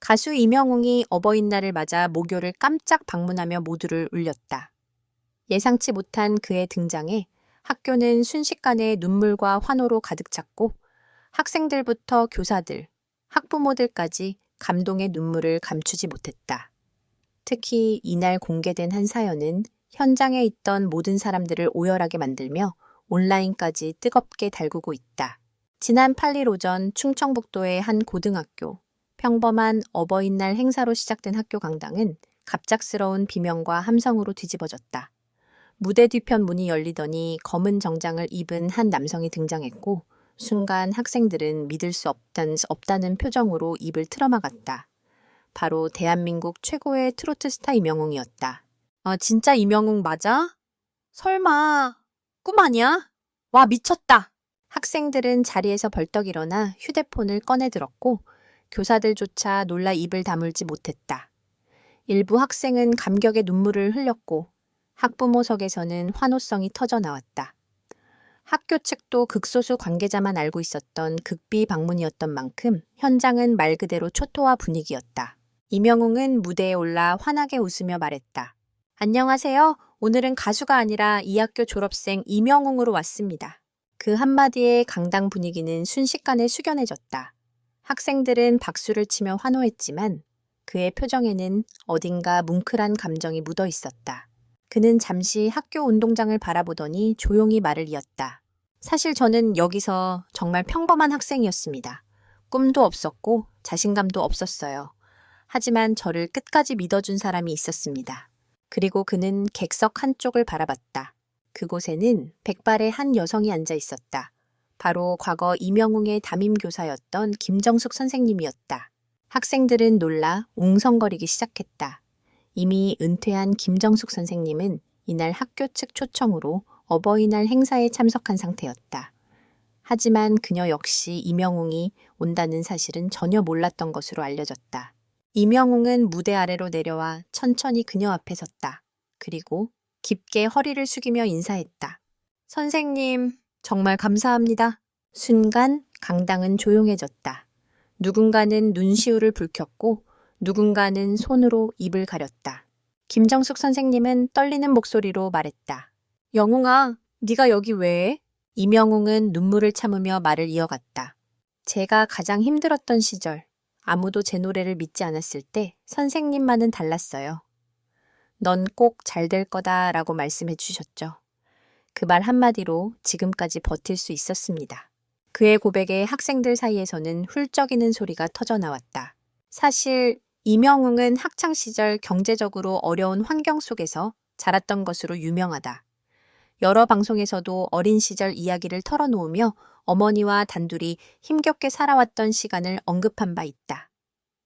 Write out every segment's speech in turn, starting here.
가수 이명웅이 어버이날을 맞아 모교를 깜짝 방문하며 모두를 울렸다. 예상치 못한 그의 등장에 학교는 순식간에 눈물과 환호로 가득 찼고 학생들부터 교사들, 학부모들까지 감동의 눈물을 감추지 못했다. 특히 이날 공개된 한 사연은 현장에 있던 모든 사람들을 오열하게 만들며 온라인까지 뜨겁게 달구고 있다. 지난 8일 오전 충청북도의 한 고등학교, 평범한 어버이날 행사로 시작된 학교 강당은 갑작스러운 비명과 함성으로 뒤집어졌다. 무대 뒤편 문이 열리더니 검은 정장을 입은 한 남성이 등장했고 순간 학생들은 믿을 수 없다는 표정으로 입을 틀어막았다. 바로 대한민국 최고의 트로트 스타 이명웅이었다. 아, 진짜 이명웅 맞아? 설마 꿈 아니야? 와, 미쳤다. 학생들은 자리에서 벌떡 일어나 휴대폰을 꺼내들었고 교사들조차 놀라 입을 다물지 못했다. 일부 학생은 감격의 눈물을 흘렸고 학부모석에서는 환호성이 터져 나왔다. 학교 측도 극소수 관계자만 알고 있었던 극비 방문이었던 만큼 현장은 말 그대로 초토화 분위기였다. 이명웅은 무대에 올라 환하게 웃으며 말했다. 안녕하세요. 오늘은 가수가 아니라 이 학교 졸업생 이명웅으로 왔습니다. 그 한마디에 강당 분위기는 순식간에 숙연해졌다. 학생들은 박수를 치며 환호했지만 그의 표정에는 어딘가 뭉클한 감정이 묻어 있었다. 그는 잠시 학교 운동장을 바라보더니 조용히 말을 이었다. 사실 저는 여기서 정말 평범한 학생이었습니다. 꿈도 없었고 자신감도 없었어요. 하지만 저를 끝까지 믿어준 사람이 있었습니다. 그리고 그는 객석 한쪽을 바라봤다. 그곳에는 백발의 한 여성이 앉아 있었다. 바로 과거 이명웅의 담임교사였던 김정숙 선생님이었다. 학생들은 놀라 웅성거리기 시작했다. 이미 은퇴한 김정숙 선생님은 이날 학교 측 초청으로 어버이날 행사에 참석한 상태였다. 하지만 그녀 역시 이명웅이 온다는 사실은 전혀 몰랐던 것으로 알려졌다. 이명웅은 무대 아래로 내려와 천천히 그녀 앞에 섰다. 그리고 깊게 허리를 숙이며 인사했다. 선생님, 정말 감사합니다. 순간 강당은 조용해졌다. 누군가는 눈시울을 붉혔고 누군가는 손으로 입을 가렸다. 김정숙 선생님은 떨리는 목소리로 말했다. 영웅아, 네가 여기 왜 해? 이명웅은 눈물을 참으며 말을 이어갔다. 제가 가장 힘들었던 시절, 아무도 제 노래를 믿지 않았을 때 선생님만은 달랐어요. 넌 꼭 잘 될 거다라고 말씀해 주셨죠. 그 말 한마디로 지금까지 버틸 수 있었습니다. 그의 고백에 학생들 사이에서는 훌쩍이는 소리가 터져 나왔다. 사실 이명웅은 학창시절 경제적으로 어려운 환경 속에서 자랐던 것으로 유명하다. 여러 방송에서도 어린 시절 이야기를 털어놓으며 어머니와 단둘이 힘겹게 살아왔던 시간을 언급한 바 있다.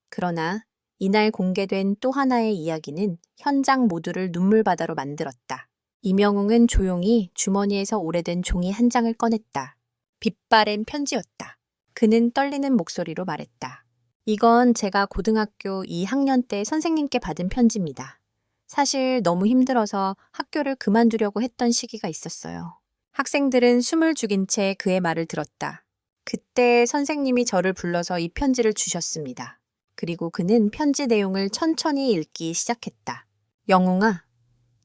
그러나 이날 공개된 또 하나의 이야기는 현장 모두를 눈물바다로 만들었다. 이명웅은 조용히 주머니에서 오래된 종이 한 장을 꺼냈다. 빛바랜 편지였다. 그는 떨리는 목소리로 말했다. 이건 제가 고등학교 2학년 때 선생님께 받은 편지입니다. 사실 너무 힘들어서 학교를 그만두려고 했던 시기가 있었어요. 학생들은 숨을 죽인 채 그의 말을 들었다. 그때 선생님이 저를 불러서 이 편지를 주셨습니다. 그리고 그는 편지 내용을 천천히 읽기 시작했다. 영웅아,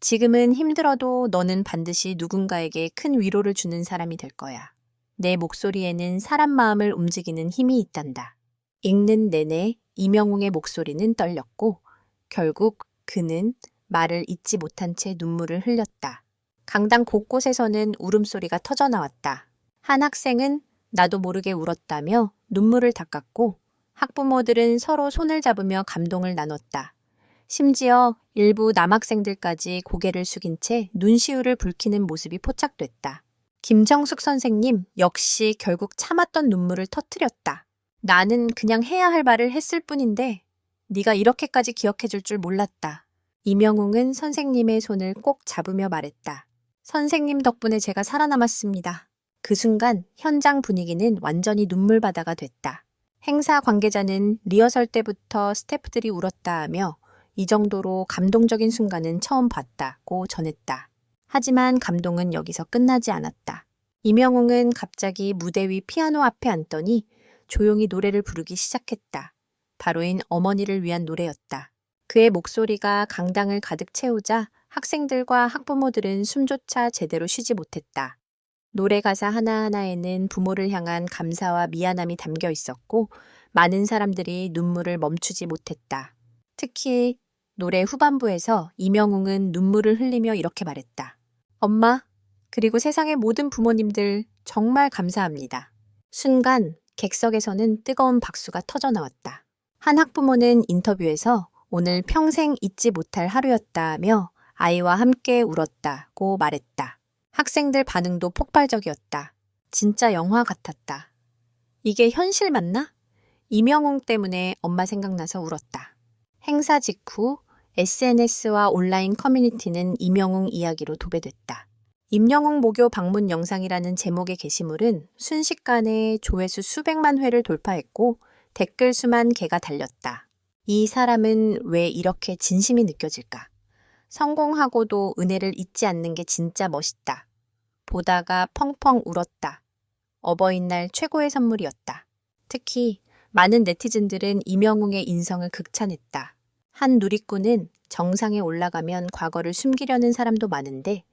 지금은 힘들어도 너는 반드시 누군가에게 큰 위로를 주는 사람이 될 거야. 내 목소리에는 사람 마음을 움직이는 힘이 있단다. 읽는 내내 이명웅의 목소리는 떨렸고 결국 그는 말을 잇지 못한 채 눈물을 흘렸다. 강당 곳곳에서는 울음소리가 터져 나왔다. 한 학생은 나도 모르게 울었다며 눈물을 닦았고 학부모들은 서로 손을 잡으며 감동을 나눴다. 심지어 일부 남학생들까지 고개를 숙인 채 눈시울을 붉히는 모습이 포착됐다. 김정숙 선생님 역시 결국 참았던 눈물을 터뜨렸다. 나는 그냥 해야 할 말을 했을 뿐인데 네가 이렇게까지 기억해줄 줄 몰랐다. 이명웅은 선생님의 손을 꼭 잡으며 말했다. 선생님 덕분에 제가 살아남았습니다. 그 순간 현장 분위기는 완전히 눈물바다가 됐다. 행사 관계자는 리허설 때부터 스태프들이 울었다 하며 이 정도로 감동적인 순간은 처음 봤다고 전했다. 하지만 감동은 여기서 끝나지 않았다. 이명웅은 갑자기 무대 위 피아노 앞에 앉더니 조용히 노래를 부르기 시작했다. 바로인 어머니를 위한 노래였다. 그의 목소리가 강당을 가득 채우자 학생들과 학부모들은 숨조차 제대로 쉬지 못했다. 노래 가사 하나하나에는 부모를 향한 감사와 미안함이 담겨 있었고 많은 사람들이 눈물을 멈추지 못했다. 특히 노래 후반부에서 이명웅은 눈물을 흘리며 이렇게 말했다. 엄마, 그리고 세상의 모든 부모님들 정말 감사합니다. 순간 객석에서는 뜨거운 박수가 터져 나왔다. 한 학부모는 인터뷰에서 오늘 평생 잊지 못할 하루였다며 아이와 함께 울었다고 말했다. 학생들 반응도 폭발적이었다. 진짜 영화 같았다. 이게 현실 맞나? 이명웅 때문에 엄마 생각나서 울었다. 행사 직후 SNS와 온라인 커뮤니티는 이명웅 이야기로 도배됐다. 임영웅 모교 방문 영상이라는 제목의 게시물은 순식간에 조회수 수백만 회를 돌파했고 댓글 수만 개가 달렸다. 이 사람은 왜 이렇게 진심이 느껴질까? 성공하고도 은혜를 잊지 않는 게 진짜 멋있다. 보다가 펑펑 울었다. 어버이날 최고의 선물이었다. 특히 많은 네티즌들은 이명웅의 인성을 극찬했다. 한 누리꾼은 정상에 올라가면 과거를 숨기려는 사람도 많은데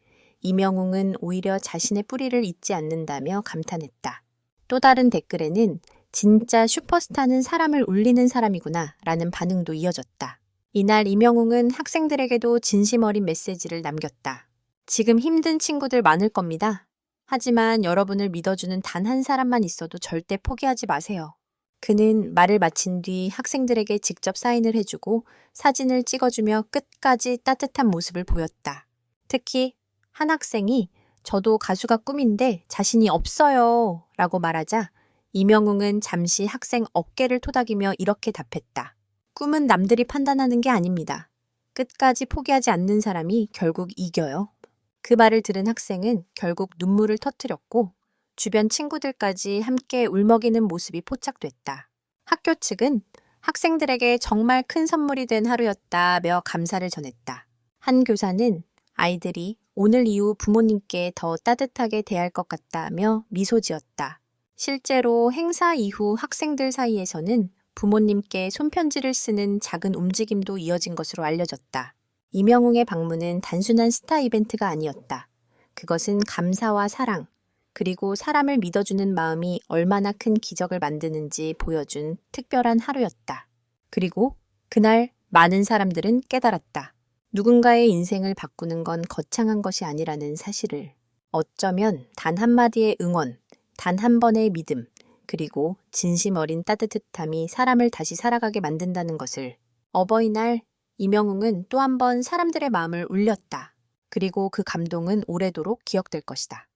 이명웅은 오히려 자신의 뿌리를 잊지 않는다며 감탄했다. 또 다른 댓글에는 진짜 슈퍼스타는 사람을 울리는 사람이구나 라는 반응도 이어졌다. 이날 이명웅은 학생들에게도 진심 어린 메시지를 남겼다. 지금 힘든 친구들 많을 겁니다. 하지만 여러분을 믿어주는 단 한 사람만 있어도 절대 포기하지 마세요. 그는 말을 마친 뒤 학생들에게 직접 사인을 해주고 사진을 찍어주며 끝까지 따뜻한 모습을 보였다. 특히 한 학생이 저도 가수가 꿈인데 자신이 없어요 라고 말하자 이명웅은 잠시 학생 어깨를 토닥이며 이렇게 답했다. 꿈은 남들이 판단하는 게 아닙니다. 끝까지 포기하지 않는 사람이 결국 이겨요. 그 말을 들은 학생은 결국 눈물을 터뜨렸고 주변 친구들까지 함께 울먹이는 모습이 포착됐다. 학교 측은 학생들에게 정말 큰 선물이 된 하루였다며 감사를 전했다. 한 교사는 아이들이 오늘 이후 부모님께 더 따뜻하게 대할 것 같다며 미소 지었다. 실제로 행사 이후 학생들 사이에서는 부모님께 손편지를 쓰는 작은 움직임도 이어진 것으로 알려졌다. 이명웅의 방문은 단순한 스타 이벤트가 아니었다. 그것은 감사와 사랑, 그리고 사람을 믿어주는 마음이 얼마나 큰 기적을 만드는지 보여준 특별한 하루였다. 그리고 그날 많은 사람들은 깨달았다. 누군가의 인생을 바꾸는 건 거창한 것이 아니라는 사실을. 어쩌면 단 한마디의 응원, 단 한 번의 믿음, 그리고 진심 어린 따뜻함이 사람을 다시 살아가게 만든다는 것을. 어버이날 이명웅은 또 한 번 사람들의 마음을 울렸다. 그리고 그 감동은 오래도록 기억될 것이다.